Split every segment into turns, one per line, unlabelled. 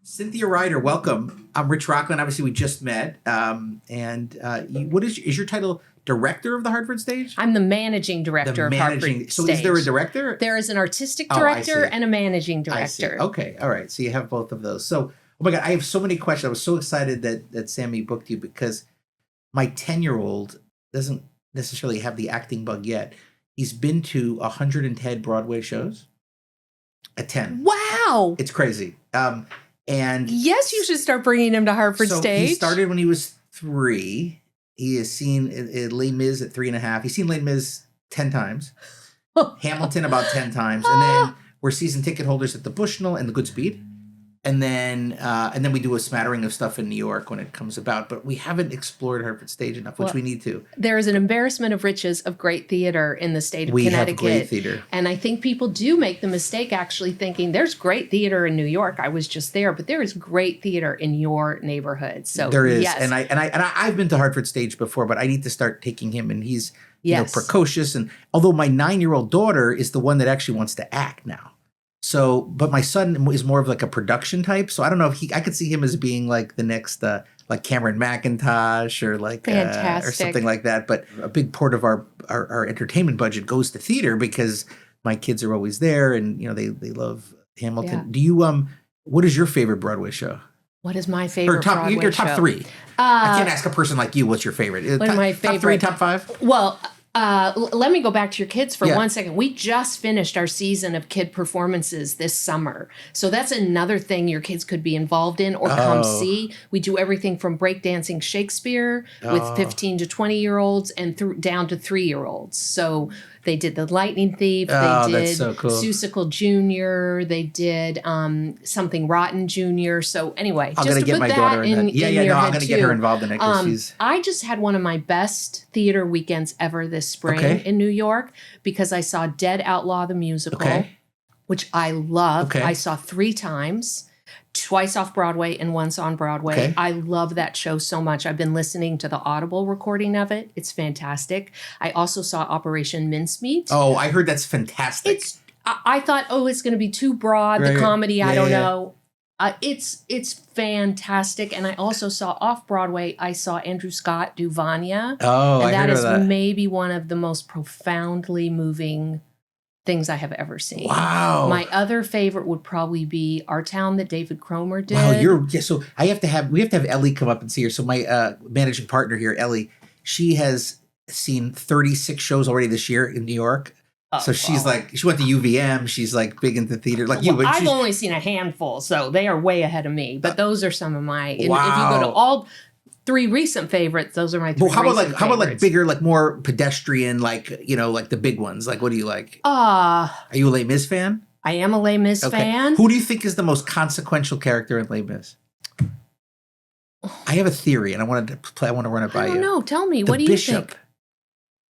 Cynthia Rider, welcome. I'm Rich Rockland. Obviously, we just met. What is your title? Director of the Hartford Stage?
I'm the managing director of Hartford Stage.
So is there a director?
There is an artistic director and a managing director.
Okay, all right. So you have both of those. So, oh my God, I have so many questions. I was so excited that Sammy booked you because my 10-year-old doesn't necessarily have the acting bug yet. He's been to 110 Broadway shows at 10.
Wow.
It's crazy. And
yes, you should start bringing him to Hartford Stage.
He started when he was 3. He has seen Les Mis at 3.5. He's seen Les Mis 10 times. Hamilton about 10 times. And then we're season ticket holders at the Bushnell and the Goodspeed. And then we do a smattering of stuff in New York when it comes about. But we haven't explored Hartford Stage enough, which we need to.
There is an embarrassment of riches of great theater in the state of Connecticut.
We have great theater.
And I think people do make the mistake actually thinking there's great theater in New York. I was just there, but there is great theater in your neighborhood. So
there is.
Yes.
And I've been to Hartford Stage before, but I need to start taking him. And he's precocious. And although my 9-year-old daughter is the one that actually wants to act now. So, but my son is more of like a production type. So I don't know if I could see him as being like the next, like Cameron McIntosh or like, or something like that. But a big part of our entertainment budget goes to theater because my kids are always there and, you know, they love Hamilton. Yeah. Do you, what is your favorite Broadway show?
What is my favorite Broadway
your top
show?
3. I can't ask a person like you what's your favorite.
What are my favorite?
Top 3, top 5?
Well, let me go back to your kids for 1 second. We just finished our season of kid performances this summer. So that's another thing your kids could be involved in or come see. We do everything from breakdancing Shakespeare with 15 to 20-year-olds and down to 3-year-olds. So they did The Lightning Thief. They did
so cool.
Seussical Jr. They did Something Rotten Jr. So anyway,
I'm
just
gonna
to
get
put
my
that
daughter
in
that.
your head
I'm going to get her
too.
involved in it because she's...
I just had one of my best theater weekends ever this spring in New York because I saw Dead Outlaw the Musical, which I love. I saw 3 times. Twice off Broadway and once on Broadway. I love that show so much. I've been listening to the Audible recording of it. It's fantastic. I also saw Operation Mincemeat.
Oh, I heard that's fantastic.
I thought, it's going to be too broad, the comedy, I don't know. It's fantastic. And I also saw off Broadway, I saw Andrew Scott do Vanya.
Oh,
and
I heard of that.
That is maybe one of the most profoundly moving things I have ever seen.
Wow.
My other favorite would probably be Our Town that David Cromer did.
Wow, so we have to have Ellie come up and see her. So my managing partner here, Ellie, she has seen 36 shows already this year in New York. So she's like, she went to UVM. She's like big into theater, like you. But
I've only seen a handful, so they are way ahead of me. But those are some of my.
Wow.
If you go to all 3 recent favorites, those are my 3
how about like bigger, like more pedestrian, like, you know, like the big ones? Like, what do you like?
Are
you a Les Mis fan?
I am a Les Mis fan.
Who do you think is the most consequential character in Les Mis? I have a theory, and I want to run it by you.
I don't know. Tell me. What do you think?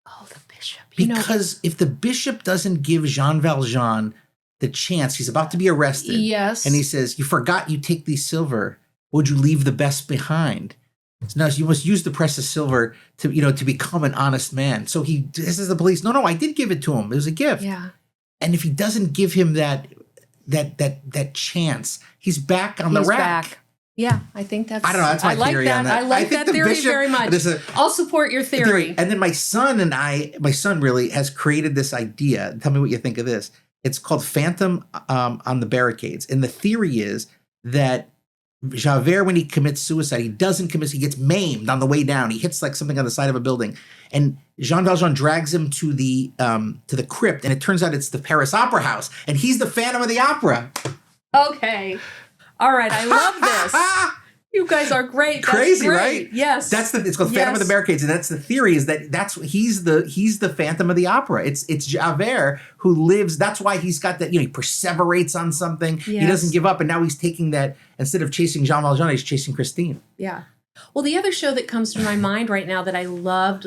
Oh, the bishop.
Because if the bishop doesn't give Jean Valjean the chance, he's about to be arrested.
Yes.
And he says, "You forgot you take the silver. Would you leave the best behind?" So now you must use the precious silver to become an honest man. So this is the police. No, I did give it to him. It was a gift.
Yeah.
And if he doesn't give him that chance, he's back on the rack.
Back. Yeah, I think that's...
I don't know. That's my theory on that.
I like that theory very much. I'll support your theory.
And then my son really has created this idea. Tell me what you think of this. It's called Phantom on the Barricades. And the theory is that Javert, when he commits suicide, he gets maimed on the way down. He hits like something on the side of a building. And Jean Valjean drags him to the crypt. And it turns out it's the Paris Opera House. And he's the Phantom of the Opera.
Okay. All right. I love this. You guys are great. That's
crazy,
great.
Right?
Yes.
It's called Phantom of the Barricades, and that's the theory is that he's the Phantom of the Opera. It's Javert who lives. That's why he's got that. He perseverates on something. Yes. He doesn't give up, and now he's taking that instead of chasing Jean Valjean, he's chasing Christine.
Yeah. Well, the other show that comes to my mind right now that I loved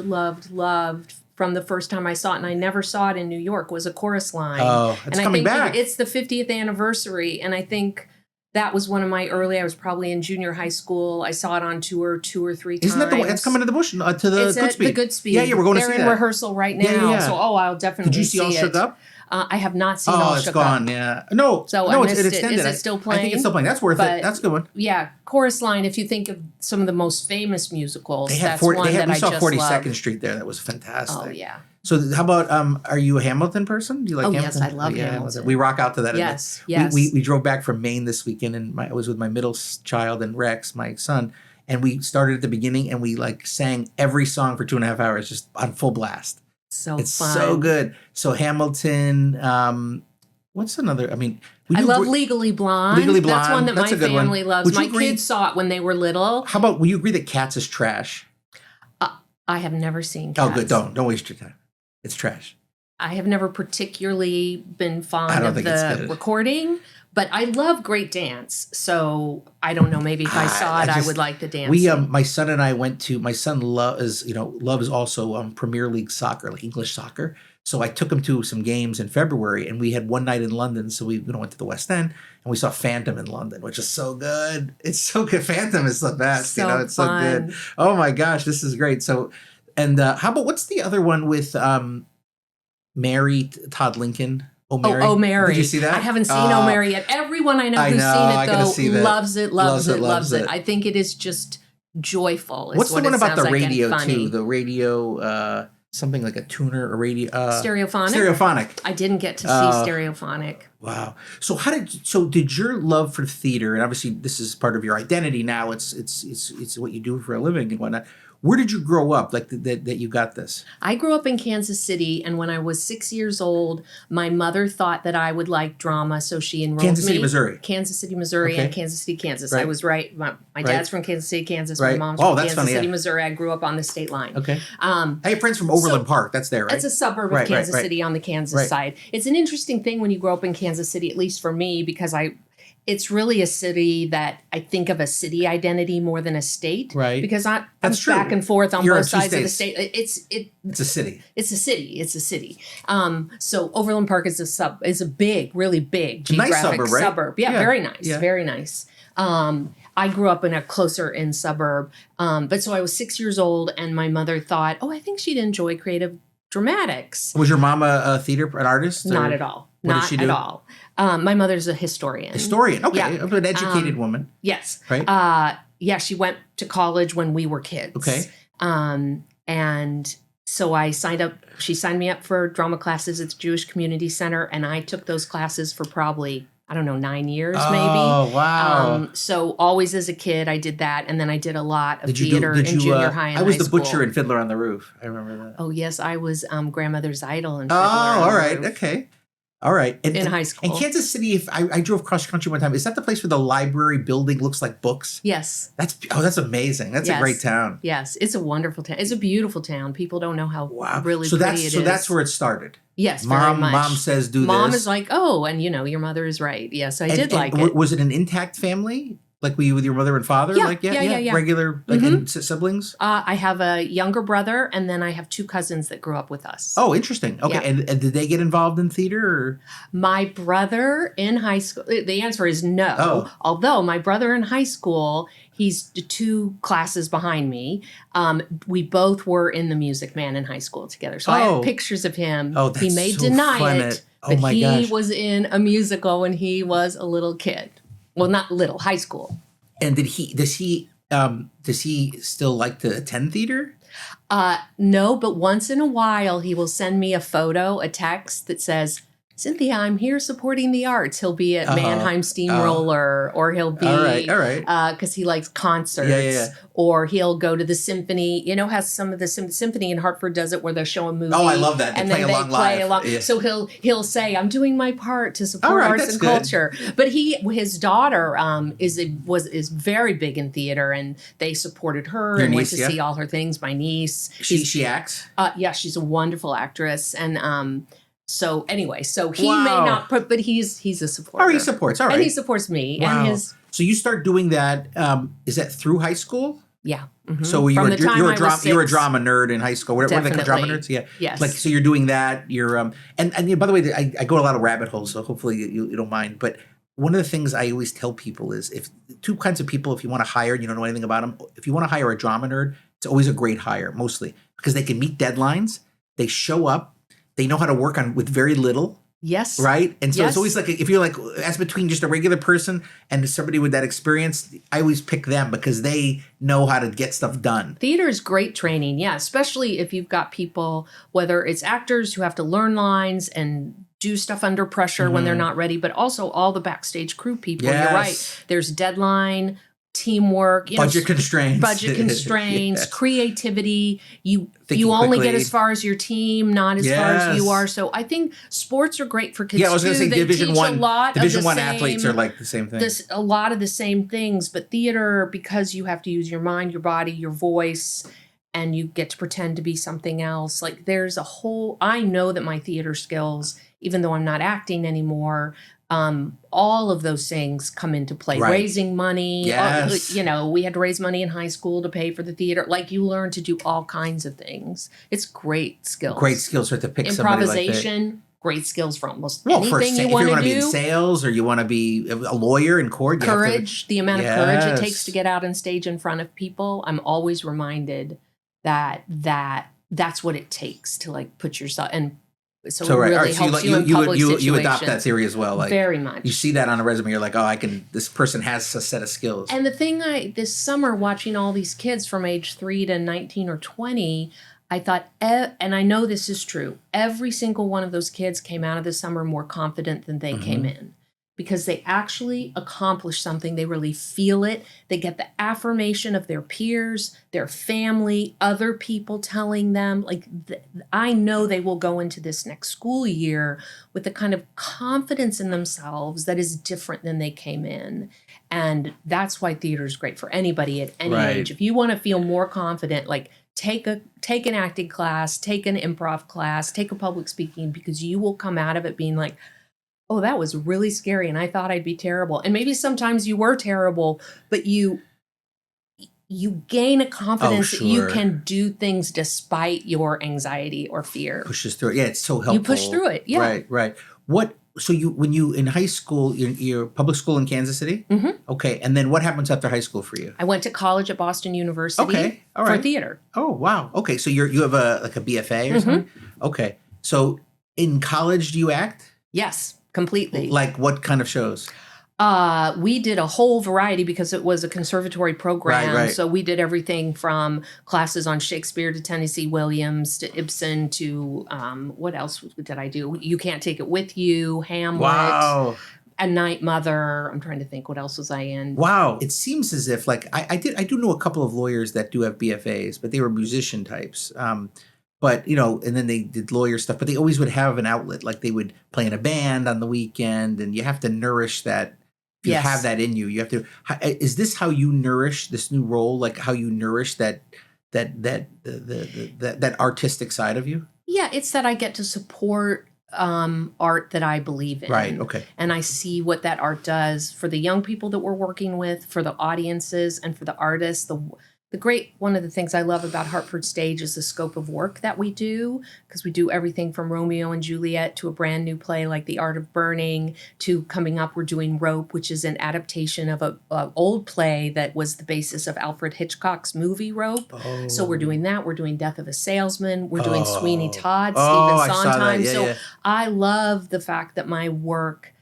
from the first time I saw it, and I never saw it in New York, was A Chorus Line.
Oh, it's coming back.
It's the 50th anniversary, and I think that was one of my I was probably in junior high school. I saw it on tour 2 or 3 times.
Isn't that the one? It's coming to the Bush, to the
Goodspeed.
The Goodspeed.
Yeah,
we're going to see
that.
that.
They're in rehearsal right now. Yeah. So, I'll definitely see it.
Did you see All Shook Up?
I have not seen All
it's
Shook
gone.
Up.
Yeah. No.
So
no,
I missed
it extended.
Is it still playing?
I think it's still playing. That's worth it. That's a good one.
Yeah. Chorus Line, if you think of some of the most famous musicals,
we saw 42nd Street there. That was fantastic.
Oh, yeah.
So how about, are you a Hamilton person? Do you like Hamilton?
Yes, I love Hamilton.
We rock out to that.
Yes.
We drove back from Maine this weekend, and I was with my middle child and Rex, my son, and we started at the beginning, and we sang every song for 2.5 hours just on full blast. It's
fun.
So good. So Hamilton, what's another? I mean,
I love Legally Blonde.
Legally Blonde.
That's one that my family loves. My kids saw it when they were little.
How about, will you agree that Cats is trash?
I have never seen Cats.
Oh, good. Don't waste your time. It's trash.
I have never particularly been fond of the recording, but I love Great Dance. So I don't know. Maybe if I saw it, I would like the dance.
My son and I went to. My son loves also Premier League soccer, like English soccer. So I took him to some games in February, and we had one night in London. So we went to the West End, and we saw Phantom in London, which is so good. It's so good. Phantom is the best. It's so good. Oh my gosh, this is great. So, and how about, what's the other one with Mary Todd Lincoln? Oh, Mary.
Oh, Mary.
Did you see that?
I haven't seen Oh, Mary yet. Everyone I know who's seen it, though, loves it. I think it is just joyful.
What's the one about the radio, too? The radio, something like a tuner or radio. Stereophonic.
I didn't get to see Stereophonic.
Wow. So did your love for theater, and obviously this is part of your identity now, it's what you do for a living and whatnot. Where did you grow up, like that you got this?
I grew up in Kansas City, and when I was 6 years old, my mother thought that I would like drama, so she enrolled me.
Kansas City, Missouri.
And Kansas City, Kansas.
Right.
I was right. My dad's from Kansas City, Kansas.
Right.
My mom's from Kansas
funny,
City, Missouri. I grew up on the state line.
Okay. I have friends from Overland Park. That's there, right?
It's a suburb of Kansas City on the Kansas side. It's an interesting thing when you grow up in Kansas City, at least for me, because it's really a city that I think of a city identity more than a state.
Right.
Because I'm back and forth on both sides of the state.
It's a city.
It's a city. So Overland Park is a big, really big geographic suburb. Yeah, very nice. Yeah. Very nice. I grew up in a closer in suburb. But so I was 6 years old, and my mother thought, I think she'd enjoy creative dramatics.
Was your mom an artist?
Not at all.
What did she do?
Not at all. My mother's a historian.
Okay. Yeah. An educated woman.
Yes.
Right.
She went to college when we were kids.
Okay.
And so I signed up. She signed me up for drama classes at the Jewish Community Center, and I took those classes for probably, 9 years maybe.
Oh, wow.
So always as a kid, I did that, and then I did a lot of theater in junior high and high school.
I was the butcher in Fiddler on the Roof. I remember that.
Oh, yes. I was grandmother's idol in Fiddler
on
the
all right.
Roof.
Okay. All right.
In high school.
And Kansas City, I drove cross country one time. Is that the place where the library building looks like books?
Yes.
That's amazing. That's a great town.
Yes. It's a wonderful town. It's a beautiful town. People don't know how really pretty it is.
So that's where it started.
Yes, very much.
Mom says do this.
Mom is like, and your mother is right. Yes, I did like it.
Was it an intact family? Like, were you with your mother and father?
Yeah.
Regular, and siblings?
I have a younger brother, and then I have 2 cousins that grew up with us.
Oh, interesting. Okay, and did they get involved in theater? Or?
My brother in high school, the answer is no.
Oh.
Although my brother in high school, he's 2 classes behind me. We both were in The Music Man in high school together. So I have pictures of him.
Oh, that's
he may
so
deny
fun
it, but he was in a musical when he was a little kid. Well, not little, high school.
And does he still like to attend theater?
No, but once in a while he will send me a text that says, Cynthia, I'm here supporting the arts. He'll be at Mannheim Steamroller, or he'll be,
all right,
because he likes concerts, or he'll go to the symphony. How some of the symphony in Hartford does it, where they'll show a movie.
Oh, I love that.
And then they play along. Yeah. So he'll say, I'm doing my part to support arts and culture. But his daughter is very big in theater, and they supported her and went to see all her things. My niece,
she acts.
Yeah, she's a wonderful actress, and so anyway, he may not, but he's a supporter.
Oh, he supports. All right,
and he supports me.
Wow.
And
so you start doing that. Is that through high school?
Yeah. Mm-hmm.
So you were a drama nerd in high school. What are they called, drama nerds? Yeah.
Yes.
Like, so you're doing that. You're and by the way, I go a lot of rabbit holes, so hopefully you don't mind. But one of the things I always tell people is, if 2 kinds of people, if you want to hire, you don't know anything about them. If you want to hire a drama nerd, it's always a great hire, mostly because they can meet deadlines. They show up. They know how to work with very little.
Yes.
Right? And so it's always like, if you're like, as between just a regular person and somebody with that experience, I always pick them because they know how to get stuff done.
Theater is great training, yeah, especially if you've got people, whether it's actors who have to learn lines and do stuff under pressure when they're not ready, but also all the backstage crew people. Yes. You're right. There's deadline, teamwork,
budget
constraints, creativity. You only get as far as your team, not as far as you are. So I think sports are great for kids.
Yeah, I was going to say
Division
One athletes are like the same thing.
A lot of the same things, but theater, because you have to use your mind, your body, your voice, and you get to pretend to be something else. Like there's I know that my theater skills, even though I'm not acting anymore, all of those things come into play. Right. Raising money.
Yes.
We had to raise money in high school to pay for the theater. Like you learn to do all kinds of things. It's great skills.
Great skills to pick somebody like that.
Improvisation. Great skills for almost anything you want to do. If you want to be in
sales or you want to be a lawyer in court.
Courage. The amount of courage it takes to get out on stage in front of people. I'm always reminded that that's what it takes to like put yourself and so it really helps you in public situations.
You adopt that theory as well, like
very much.
You see that on a resume, you're like, oh, this person has a set of skills.
And the thing this summer watching all these kids from age 3 to 19 or 20, I thought, and I know this is true, every single one of those kids came out of the summer more confident than they came in. Because they actually accomplish something. They really feel it. They get the affirmation of their peers, their family, other people telling them. Like, I know they will go into this next school year with the kind of confidence in themselves that is different than they came in. And that's why theater is great for anybody at any age. If you want to feel more confident, like take an acting class, take an improv class, take a public speaking, because you will come out of it being like, oh, that was really scary, and I thought I'd be terrible. And maybe sometimes you were terrible, but you gain a confidence that you can do things despite your anxiety or fear.
Pushes through it. Yeah, it's so helpful.
You push through it, yeah.
Right. So when you in high school, your public school in Kansas City? Mm-hmm. Okay, and then what happens after high school for you?
I went to college at Boston University for theater.
Oh, wow. Okay, so you have a BFA or something? Okay, so in college, do you act?
Yes. Completely.
Like what kind of shows?
We did a whole variety because it was a conservatory program. Right. So we did everything from classes on Shakespeare to Tennessee Williams to Ibsen to what else did I do? You Can't Take It With You, Hamlet.
Wow.
A Night Mother. I'm trying to think, what else was I in?
Wow. It seems as if like I do know a couple of lawyers that do have BFAs, but they were musician types. But, and then they did lawyer stuff, but they always would have an outlet. Like they would play in a band on the weekend, and you have to nourish that. If you have that in you, you have to. Is this how you nourish this new role? Like how you nourish that artistic side of you?
Yeah, it's that I get to support art that I believe in.
Right, okay.
And I see what that art does for the young people that we're working with, for the audiences, and for the artists. One of the things I love about Hartford Stage is the scope of work that we do, because we do everything from Romeo and Juliet to a brand new play like The Art of Burning to coming up, we're doing Rope, which is an adaptation of an old play that was the basis of Alfred Hitchcock's movie Rope. Oh. So we're doing that. We're doing Death of a Salesman. We're doing Sweeney Todd, Stephen Sondheim. I love the fact that my work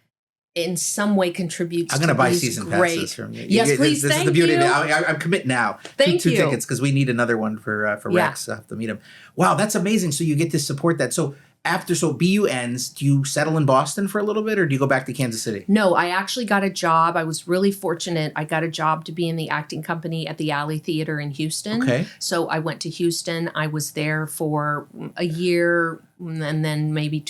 in some way contributes.
I'm going to buy season passes from you.
Yes, please.
This
thank
is the beauty
you.
of it. I'm commit now.
Thank
two
you.
tickets because we need another one for Rex. I have to meet him. Wow, that's amazing. So you get to support that. So BU ends, do you settle in Boston for a little bit, or do you go back to Kansas City?
No, I actually got a job. I was really fortunate. I got a job to be in the acting company at the Alley Theater in Houston. Okay. So I went to Houston. I was there for a year, and then maybe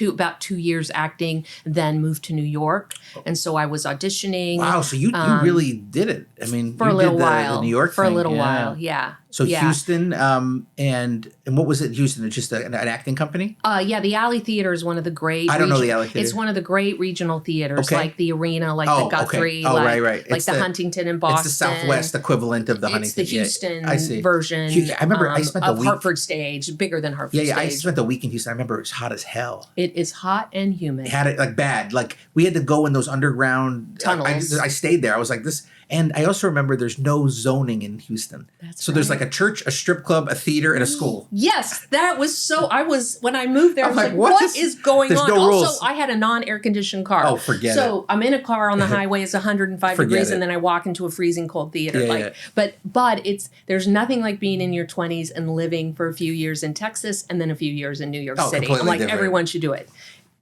about 2 years acting, then moved to New York. And so I was auditioning.
Wow, so you really did it. I mean,
for a little while.
The New York
for
thing.
a little while, yeah.
So Houston, and what was it? Houston? It's just an acting company?
Yeah, the Alley Theater is one of the great.
I don't know the Alley Theater.
It's one of the great regional theaters, like the Arena, like the Guthrie,
right.
Like the Huntington in Boston.
It's the Southwest equivalent of the Huntington.
It's the Houston version.
I remember I spent the week.
Hartford Stage, bigger than Hartford Stage.
Yeah, I spent the week in Houston. I remember it was hot as hell.
It is hot and humid.
It had it like bad. Like we had to go in those underground
tunnels.
I stayed there. I was like this. And I also remember there's no zoning in Houston. So there's like a church, a strip club, a theater, and a school.
Yes, that was so. When I moved there, I was like, what is going on?
No rules.
Also, I had a non-air conditioned car.
Oh, forget it.
So I'm in a car on the highway, it's 105 degrees, and then I walk into a freezing cold theater. But there's nothing like being in your 20s and living for a few years in Texas and then a few years in New York City. I'm like,
different.
Everyone should do it.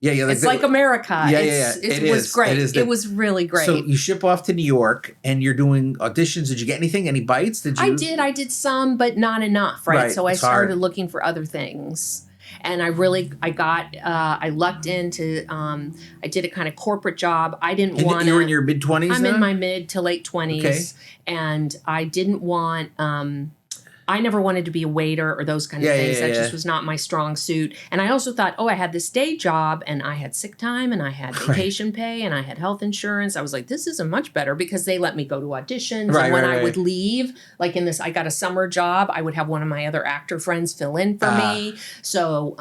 Yeah.
It's like America. It was great. It was really great.
So you ship off to New York and you're doing auditions. Did you get anything? Any bites?
I did some, but not enough, right? So I started looking for other things. And I lucked into, I did a kind of corporate job. I didn't want to.
You were in your mid-20s
I'm in my mid to late 20s. Okay. And I didn't want, I never wanted to be a waiter or those kind of things. That just was not my strong suit. And I also thought, I had this day job and I had sick time and I had vacation pay and I had health insurance. I was like, this isn't much better because they let me go to auditions. And when I would leave, like I got a summer job, I would have one of my other actor friends fill in for me. So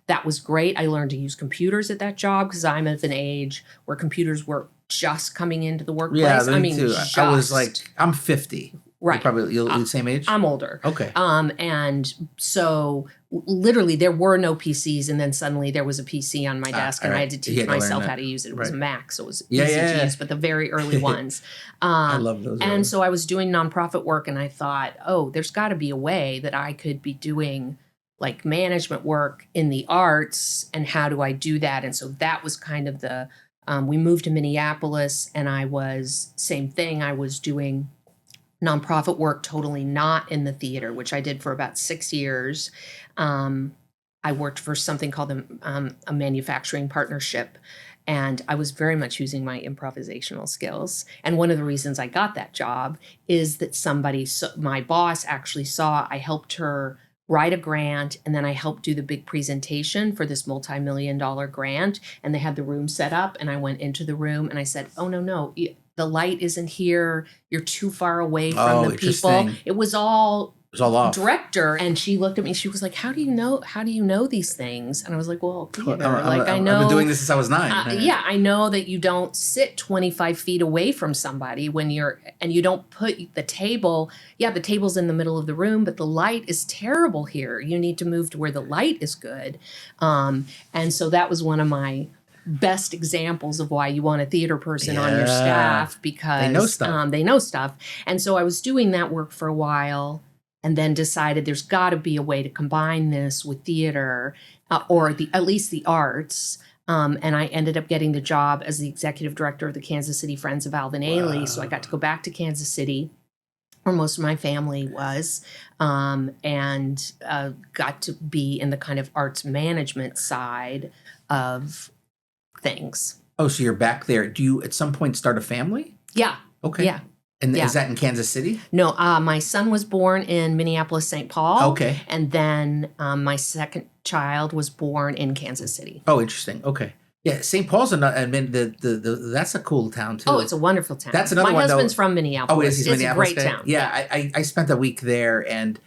that was great. I learned to use computers at that job because I'm of an age where computers were just coming into the workplace.
Yeah, me too. I was like, I'm 50.
Right.
You're the same age?
I'm older.
Okay.
And so literally there were no PCs and then suddenly there was a PC on my desk and I had to teach myself how to use it. It was a Mac, so it was easy to use, but the very early ones.
I love those.
And so I was doing nonprofit work and I thought, there's got to be a way that I could be doing like management work in the arts, and how do I do that? And so that was kind of we moved to Minneapolis and same thing, I was doing nonprofit work, totally not in the theater, which I did for about 6 years. I worked for something called a manufacturing partnership, and I was very much using my improvisational skills. And one of the reasons I got that job is that my boss actually saw I helped her write a grant, and then I helped do the big presentation for this multi-million-dollar grant, and they had the room set up, and I went into the room and I said, no, the light isn't here. You're too far away from the people. It was all
off.
Director. And she looked at me. She was like, "How do you know these things?" And I was like, "Well, theater. I know.
I've been doing this since I was 9.
I know that you don't sit 25 feet away from somebody and you don't put the table. Yeah, the table's in the middle of the room, but the light is terrible here. You need to move to where the light is good." And so that was one of my best examples of why you want a theater person on your staff, because they know stuff. And so I was doing that work for a while and then decided there's got to be a way to combine this with theater or at least the arts. And I ended up getting the job as the executive director of the Kansas City Friends of Alvin Ailey. So I got to go back to Kansas City, where most of my family was, and got to be in the kind of arts management side of things.
Oh, so you're back there. Do you at some point start a family?
Yeah.
Okay.
Yeah.
And is that in Kansas City?
No, my son was born in Minneapolis, St. Paul.
Okay.
And then my second child was born in Kansas City.
Oh, interesting. Okay. Yeah, St. Paul's that's a cool town too.
Oh, it's a wonderful town.
That's another one.
My husband's from Minneapolis.
Oh, he's Minneapolis.
It's a great town.
Yeah, I spent a week there, and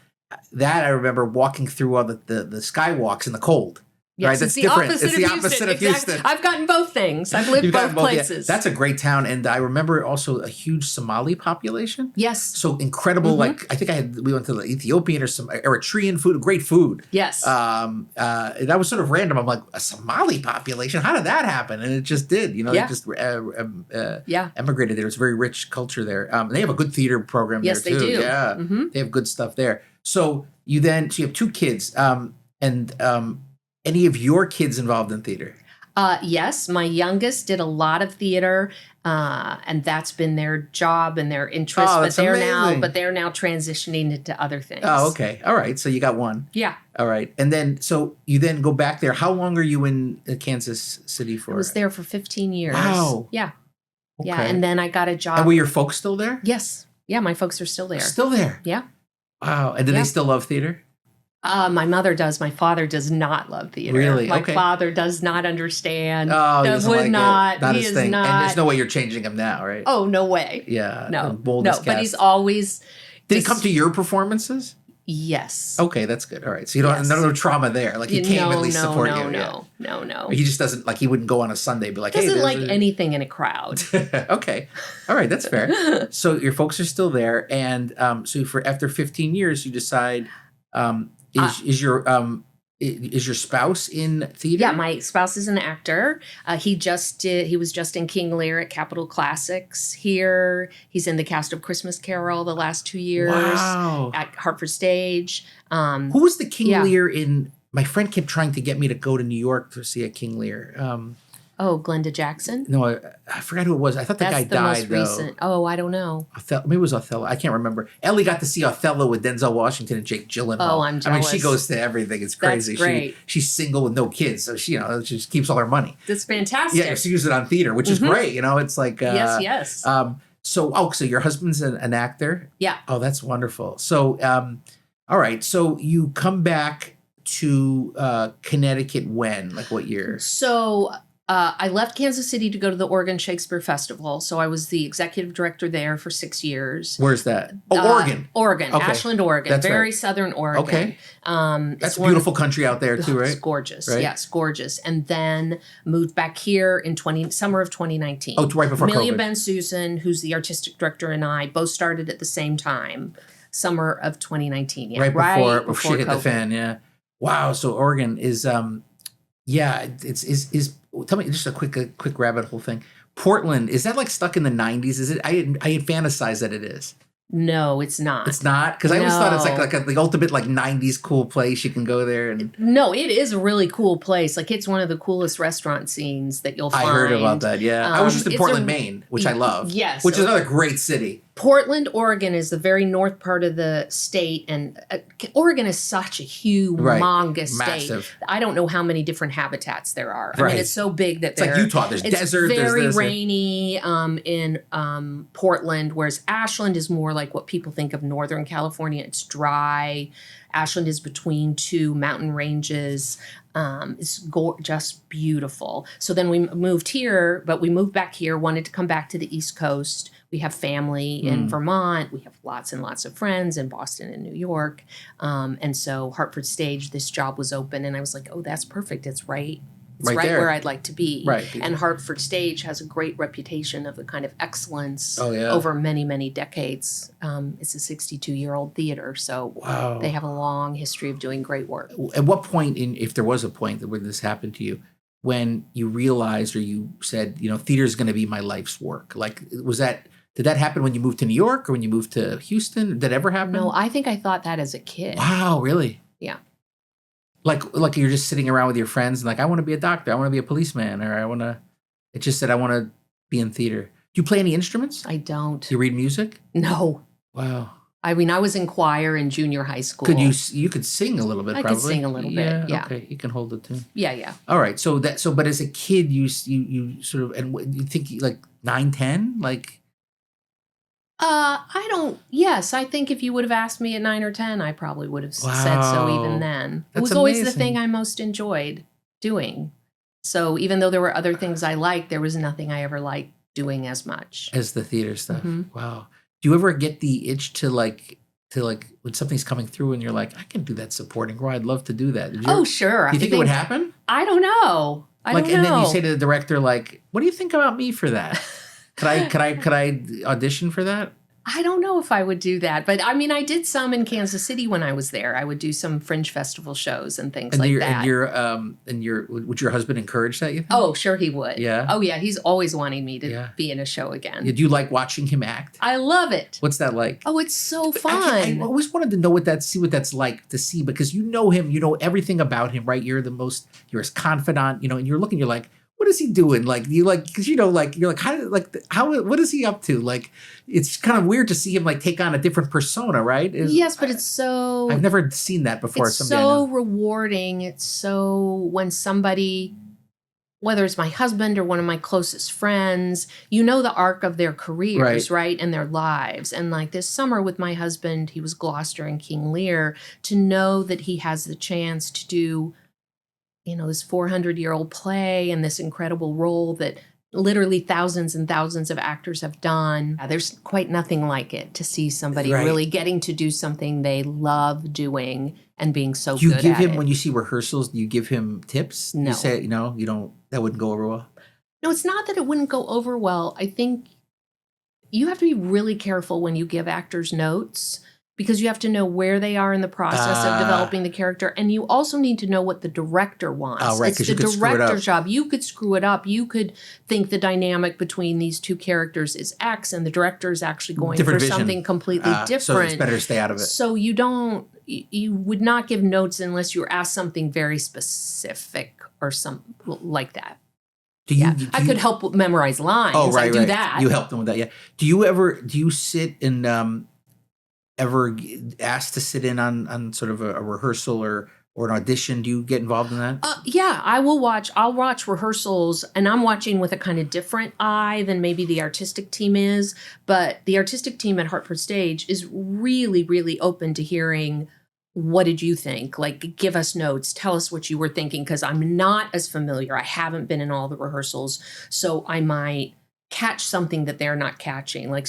that I remember walking through all the skywalks in the cold.
Yes,
right? That's different. It's the opposite of Houston.
I've gotten both things. I've lived both places.
Yeah. That's a great town. And I remember also a huge Somali population.
Yes.
So incredible. Like, I think we went to the Ethiopian or Eritrean food, great food.
Yes.
That was sort of random. I'm like, a Somali population? How did that happen? And it just did. They just emigrated there. It's a very rich culture there. They have a good theater program there too. Yes, they do. Yeah. Mm-hmm. They have good stuff there. So you have 2 kids. Any of your kids involved in theater?
Yes, my youngest did a lot of theater, and that's been their job and their interest.
Oh, that's amazing.
They're now transitioning into other things.
Oh, okay. All right. So you got one.
Yeah.
All right. And then, so you then go back there. How long are you in Kansas City for?
I was there for 15 years.
Wow.
Yeah.
Okay.
Yeah. And then I got a job.
And were your folks still there?
Yes. Yeah, my folks are still there.
Still there?
Yeah.
Wow. And do they still love theater?
My mother does. My father does not love theater.
Really?
My father does not understand.
Oh, he doesn't like
not.
It. Not
he
his
is
thing.
not.
And there's no way you're changing him now, right?
Oh, no way.
Yeah.
No.
Bold as
but he's always.
Did he come to your performances?
Yes.
Okay, that's good. All right. So you don't have no trauma there. Like he came at least support you.
No.
He just doesn't he wouldn't go on a Sunday and be like,
doesn't like anything in a crowd.
Okay. All right, that's fair. So your folks are still there, and so for after 15 years you decide is your spouse in theater?
Yeah, my spouse is an actor. He was just in King Lear at Capitol Classics here. He's in the cast of Christmas Carol the last 2 years at Hartford Stage.
Who was the King Lear in? My friend kept trying to get me to go to New York to see a King Lear.
Glenda Jackson?
No, I forgot who it was. I thought the guy died, though.
Recent. Oh, I don't know.
Maybe it was Othello. I can't rember. Ellie got to see Othello with Denzel Washington and Jake Gyllenhaal.
Oh, I'm jealous.
I mean, she goes to everything. It's crazy.
That's great.
She's single with no kids, so she just keeps all her money.
That's fantastic.
Yeah, she uses it on theater, which is great. It's like
yes.
So your husband's an actor?
Yeah.
Oh, that's wonderful. So all right. So you come back to Connecticut when? Like what year?
So I left Kansas City to go to the Oregon Shakespeare Festival. So I was the executive director there for 6 years.
Where's that? Oh, Oregon.
Oregon. Okay. Ashland, Oregon.
That's
very
right.
Southern Oregon.
Okay. That's a beautiful country out there too, right?
It's gorgeous.
Right?
Yes, gorgeous. And then moved back here in summer of 2019.
Oh, right before
Amelia
COVID.
Ben Susan, who's the artistic director, and I both started at the same time. Summer of 2019. Yeah.
Right before she hit
COVID.
the fan. Yeah. Wow. So Oregon is is tell me just a quick rabbit hole thing. Portland, is that like stuck in the 90s? Is it? I had fantasized that it is.
No, it's not.
It's not? Because I always thought it's like the ultimate like 90s cool place. You can go there. And
no, it is a really cool place. Like it's one of the coolest restaurant scenes that you'll find.
I heard about that, yeah. I was just in Portland, Maine, which I love.
Yes.
Which is another great city.
Portland, Oregon is the very north part of the state. And Oregon is such a humongous state. I don't know how many different habitats there are. I mean, it's so big that
it's like Utah. There's desert.
It's very rainy in Portland, whereas Ashland is more like what people think of Northern California. It's dry. Ashland is between two mountain ranges. It's just beautiful. So then we moved here, but we moved back here, wanted to come back to the East Coast. We have family in Vermont. We have lots and lots of friends in Boston and New York. And so Hartford Stage, this job was open. And I was like, oh, that's perfect. It's right where I'd like to be.
Right.
And Hartford Stage has a great reputation of the kind of excellence
over
many, many decades. It's a 62-year-old theater, so they have a long history of doing great work.
At what point, if there was a point where this happened to you, when you realized or you said, theater is going to be my life's work? Like, did that happen when you moved to New York or when you moved to Houston? Did that ever happen?
No, I think I thought that as a kid.
Wow, really?
Yeah.
Like you're just sitting around with your friends and like, I want to be a doctor, I want to be a policeman, or it just said I want to be in theater. Do you play any instruments?
I don't.
Do you read music?
No.
Wow.
I mean, I was in choir in junior high school.
You could sing a little bit, probably?
I could sing a little bit, yeah.
Okay, you can hold it too.
Yeah.
All right, but as a kid, you sort of, and you think like 9, 10? Like...
I think if you would have asked me at 9 or 10, I probably would have said so even then. It was always the thing I most enjoyed doing. So even though there were other things I liked, there was nothing I ever liked doing as much.
As the theater stuff. Mm-hmm. Wow. Do you ever get the itch to when something's coming through and you're like, I can do that supporting role. I'd love to do that.
Sure.
Do you think it would happen?
I don't know. I don't know.
And then you say to the director, like, what do you think about me for that? Could I audition for that?
I don't know if I would do that, but I mean, I did some in Kansas City when I was there. I would do some fringe festival shows and things like that.
Would your husband encourage that? You think?
Oh, sure he would.
Yeah.
Oh, yeah. He's always wanting me to be in a show again.
Yeah, do you like watching him act?
I love it.
What's that like?
Oh, it's so fun.
I always wanted to know what that's like to see, because you know him, you know everything about him, right? You're his confidant, and you're looking, you're like, what is he doing? Like, because you're like, what is he up to? Like, it's kind of weird to see him like take on a different persona, right?
Yes, but it's so...
I've never seen that before.
It's so rewarding. It's so when somebody, whether it's my husband or one of my closest friends, the arc of their careers, right? And their lives. And like this summer with my husband, he was Gloucester and King Lear, to know that he has the chance to do this 400-year-old play and this incredible role that literally thousands and thousands of actors have done. There's quite nothing like it to see somebody really getting to do something they love doing and being so good at it.
Do you give him, when you see rehearsals, do you give him tips?
No.
You say, you don't, that wouldn't go over well?
No, it's not that it wouldn't go over well. I think you have to be really careful when you give actors notes, because you have to know where they are in the process of developing the character. And you also need to know what the director wants.
Oh, right,
it's the director's job. You could screw it up. You could think the dynamic between these two characters is X, and the director is actually going for something completely different.
So it's better to stay out of it.
So you would not give notes unless you were asked something very specific or something like that. I could help memorize lines.
Oh, right,
I do that.
You help them with that, yeah. Do you sit and ever asked to sit in on sort of a rehearsal or an audition? Do you get involved in that?
Yeah, I'll watch rehearsals, and I'm watching with a kind of different eye than maybe the artistic team is. But the artistic team at Hartford Stage is really, really open to hearing, what did you think? Like, give us notes. Tell us what you were thinking, because I'm not as familiar. I haven't been in all the rehearsals, so I might catch something that they're not catching. Like,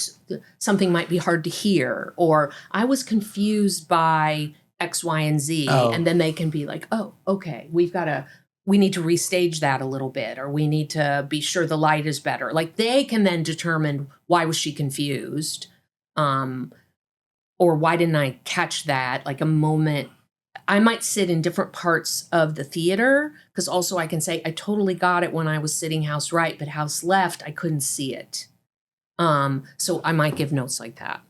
something might be hard to hear, or I was confused by X, Y, and Z. And then they can be like, oh, okay, we need to restage that a little bit, or we need to be sure the light is better. Like, they can then determine, why was she confused? Or why didn't I catch that? Like, a moment. I might sit in different parts of the theater, because also I can say, I totally got it when I was sitting house right, but house left, I couldn't see it. So I might give notes like that.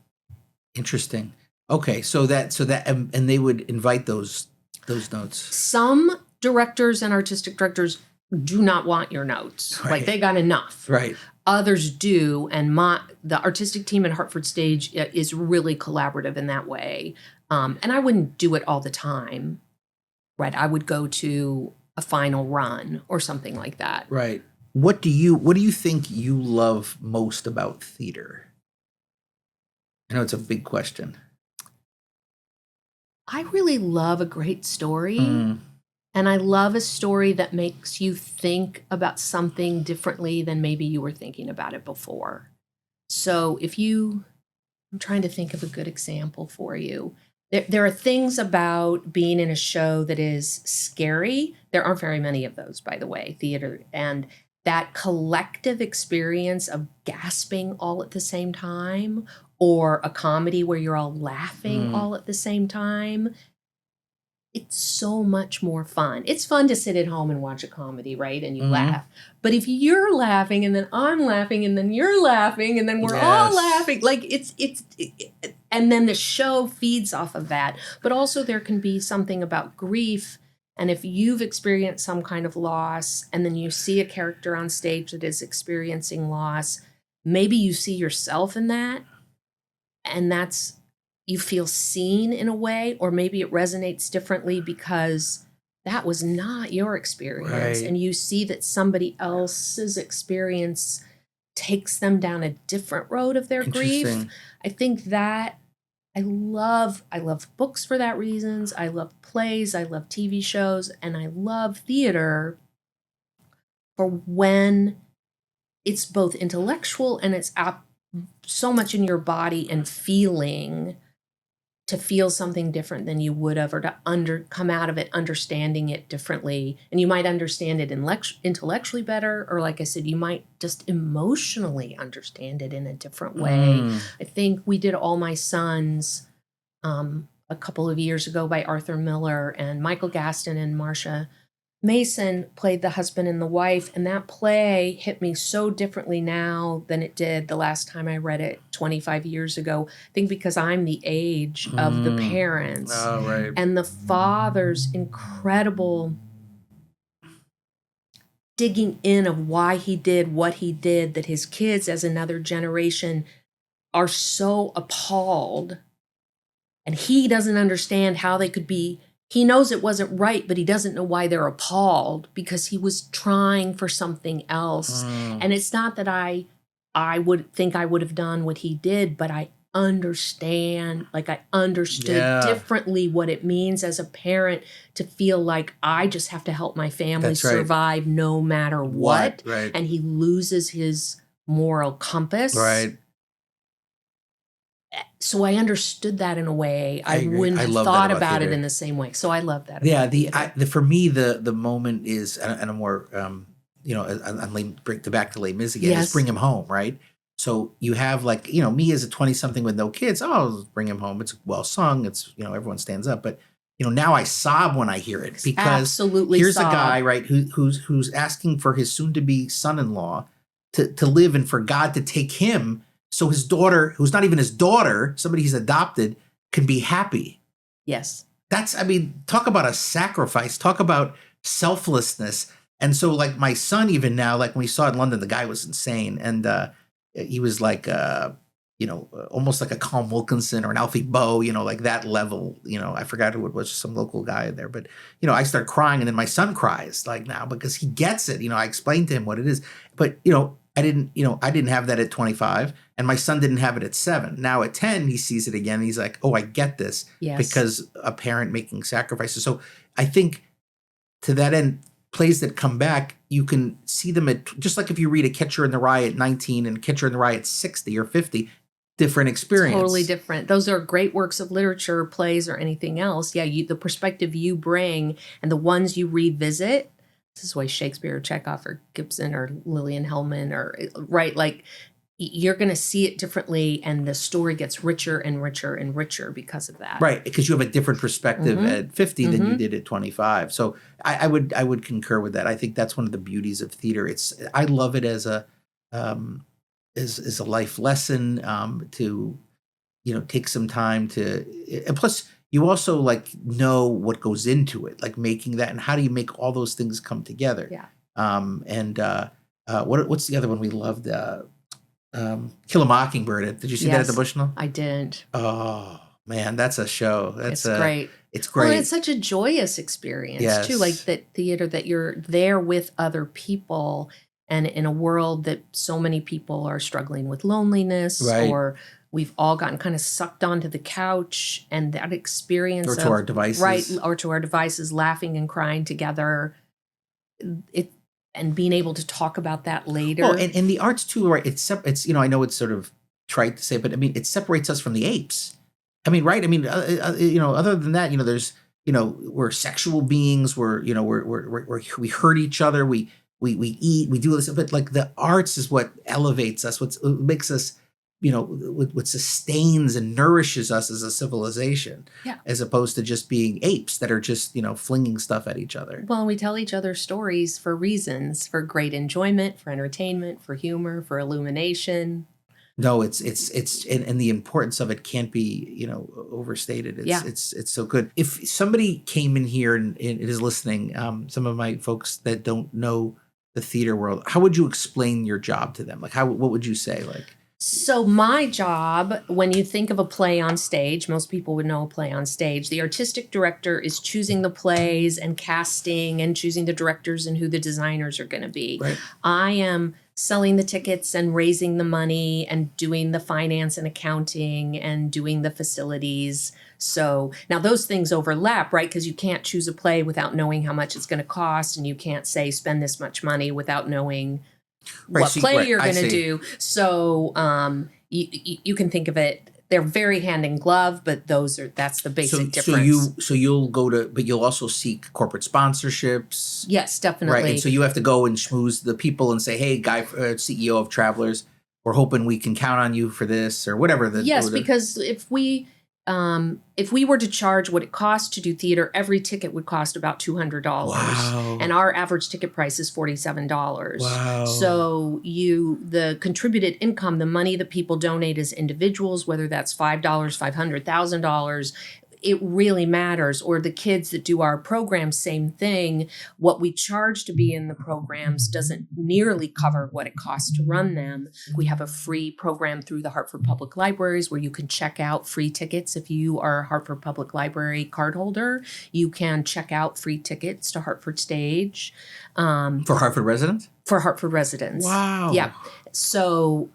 Interesting. Okay, so that and they would invite those notes.
Some directors and artistic directors do not want your notes. Right. Like, they got enough.
Right.
Others do, and the artistic team at Hartford Stage is really collaborative in that way. And I wouldn't do it all the time, right? I would go to a final run or something like that.
Right. What do you think you love most about theater? I know it's a big question.
I really love a great story. And I love a story that makes you think about something differently than maybe you were thinking about it before. So I'm trying to think of a good example for you. There are things about being in a show that is scary. There aren't very many of those, by the way, theater. And that collective experience of gasping all at the same time, or a comedy where you're all laughing all at the same time, it's so much more fun. It's fun to sit at home and watch a comedy, right? And you laugh. But if you're laughing and then I'm laughing and then you're laughing and then we're all laughing, like and then the show feeds off of that. But also there can be something about grief. And if you've experienced some kind of loss and then you see a character on stage that is experiencing loss, maybe you see yourself in that. And you feel seen in a way, or maybe it resonates differently because that was not your experience. Right. And you see that somebody else's experience takes them down a different road of their grief. I think that I love books for that reasons. I love plays, I love TV shows, and I love theater for when it's both intellectual and it's so much in your body and feeling, to feel something different than you would have, or to come out of it understanding it differently. And you might understand it intellectually better, or like I said, you might just emotionally understand it in a different way. I think we did All My Sons a couple of years ago by Arthur Miller, and Michael Gaston and Marcia Mason played the husband and the wife, and that play hit me so differently now than it did the last time I read it 25 years ago. I think because I'm the age of the parents.
Oh, right.
And the father's incredible digging in of why he did what he did, that his kids as another generation are so appalled, and he doesn't understand how they could be. He knows it wasn't right, but he doesn't know why they're appalled, because he was trying for something else. And it's not that I would think I would have done what he did, but I understand, like I understood differently what it means as a parent to feel like I just have to help my family survive no matter what.
Right.
And he loses his moral compass.
Right.
So I understood that in a way I wouldn't have thought about it in the same way. So I love that.
Yeah, for me the moment is, and a more back to Les Mis again, is bring him home, right? So you have like, me as a 20-something with no kids, bring him home. It's well sung. It's, everyone stands up. But, now I sob when I hear it, because here's a guy, right, who's asking for his soon-to-be son-in-law to live and for God to take him so his daughter, who's not even his daughter, somebody he's adopted, can be happy.
Yes.
Talk about a sacrifice. Talk about selflessness. And so like my son, even now, like when we saw it in London, the guy was insane. And he was like, almost like a Colm Wilkinson or an Alfie Boe, like that level. I forgot who it was, some local guy there. But, I start crying, and then my son cries like now because he gets it. I explained to him what it is. But, I didn't have that at 25, and my son didn't have it at 7. Now at 10, he sees it again. And he's like, oh, I get this because a parent making sacrifices. So I think to that end, plays that come back, you can see them at, just like if you read A Catcher in the Rye at 19 and A Catcher in the Rye at 60 or 50, different experience.
Totally different. Those are great works of literature, plays, or anything else. Yeah, the perspective you bring and the ones you revisit. This is why Shakespeare or Chekhov or Gibson or Lillian Hellman right, like you're going to see it differently, and the story gets richer and richer and richer because of that. Right,
because you have a different perspective at 50 than you did at 25. So I would concur with that. I think that's one of the beauties of theater. I love it as a life lesson, to take some time to, and plus you also like know what goes into it, like making that, and how do you make all those things come together. What's the other one we loved? Kill a Mockingbird. Did you see that at the Bushnell?
I didn't.
Oh man, that's a show. It's
great.
It's great.
Well, it's such a joyous experience too. Like that theater, that you're there with other people, and in a world that so many people are struggling with loneliness, or we've all gotten kind of sucked onto the couch, and that experience
to our devices,
or to our devices, laughing and crying together. And being able to talk about that later.
Oh, and the arts too, right? It's I know it's sort of trite to say, but it separates us from the apes. Right? Other than that, there's, we're sexual beings. We hurt each other. We eat. We do this, but like the arts is what elevates us. What makes us, what sustains and nourishes us as a civilization, as opposed to just being apes that are just, flinging stuff at each other.
Well, we tell each other stories for reasons, for great enjoyment, for entertainment, for humor, for illumination.
No, it's and the importance of it can't be, overstated. It's so good. If somebody came in here and is listening, some of my folks that don't know the theater world, how would you explain your job to them? Like what would you say?
So my job, when you think of a play on stage, most people would know a play on stage. The artistic director is choosing the plays and casting and choosing the directors and who the designers are going to be.
Right.
I am selling the tickets and raising the money and doing the finance and accounting and doing the facilities. So now those things overlap, right? Because you can't choose a play without knowing how much it's going to cost, and you can't say spend this much money without knowing what play you're going to do. So you can think of it, they're very hand in glove, but that's the basic difference.
So you'll go to, but you'll also seek corporate sponsorships.
Yes, definitely.
Right. And so you have to go and schmooze the people and say, hey, CEO of Travelers, we're hoping we can count on you for this, or whatever.
Because if we were to charge what it costs to do theater, every ticket would cost about $200.
Wow.
And our average ticket price is $47.
Wow.
So the contributed income, the money that people donate as individuals, whether that's $5, $500, $1,000, it really matters. Or the kids that do our programs, same thing. What we charge to be in the programs doesn't nearly cover what it costs to run them. We have a free program through the Hartford Public Libraries where you can check out free tickets. If you are a Hartford Public Library cardholder, you can check out free tickets to Hartford Stage.
For Hartford residents?
For Hartford residents.
Wow.
Yeah. So